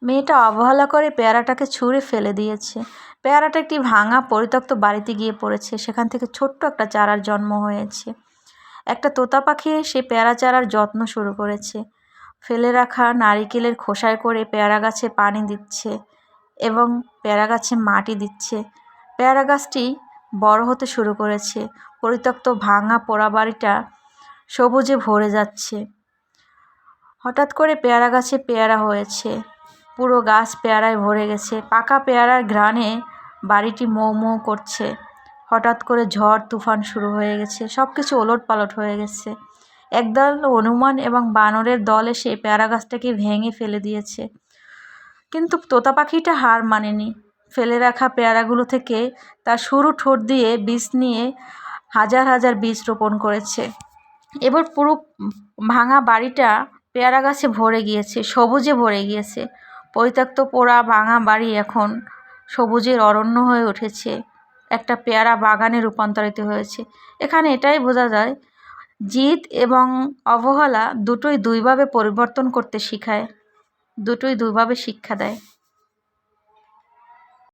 মেয়েটা অবহেলা করে পেয়ারাটাকে ছুঁড়ে ফেলে দিয়েছে। পেয়ারাটা একটি ভাঙা পরিত্যক্ত বাড়িতে গিয়ে পড়েছে। সেখান থেকে ছোট্ট একটা চারার জন্ম হয়েছে। একটা তোতা পাখি সেই পেয়ারা চারার যত্ন শুরু করেছে। ফেলে রাখা নারিকেলের খোসায় করে পেয়ারা গাছে পানি দিচ্ছে এবং পেয়ারা গাছে মাটি দিচ্ছে। পেয়ারা গাছটি বড় হতে শুরু করেছে। পরিত্যক্ত ভাঙা পোড়া বাড়িটা সবুজে ভরে যাচ্ছে। হঠাৎ করে পেয়ারা গাছে পেয়ারা হয়েছে। পুরো গাছ পেয়ারায় ভরে গেছে। পাকা পেয়ারার ঘ্রাণে বাড়িটি মৌ মৌ করছে। হঠাৎ করে ঝড় তুফান শুরু হয়ে গেছে। সব কিছু ওলটপালট হয়ে গেছে। একদল হনুমান এবং বানরের দল এসে পেয়ারা গাছটাকে ভেঙে ফেলে দিয়েছে। কিন্তু তোতা পাখিটা হার মানেনি। ফেলে রাখা পেয়ারাগুলো থেকে তার সরু ঠোঁট দিয়ে বীজ নিয়ে হাজার হাজার বীজ রোপণ করেছে। এবার পুরো ভাঙা বাড়িটা পেয়ারা গাছে ভরে গিয়েছে, সবুজে ভরে গিয়েছে। পরিত্যক্ত পোড়া ভাঙা বাড়ি এখন সবুজের অরণ্য হয়ে উঠেছে, একটা পেয়ারা বাগানে রূপান্তরিত হয়েছে। এখানে এটাই বোঝা যায়, জিদ এবং অবহেলা দুটোই দুইভাবে পরিবর্তন করতে শেখায়, দুটোই দুইভাবে শিক্ষা দেয়।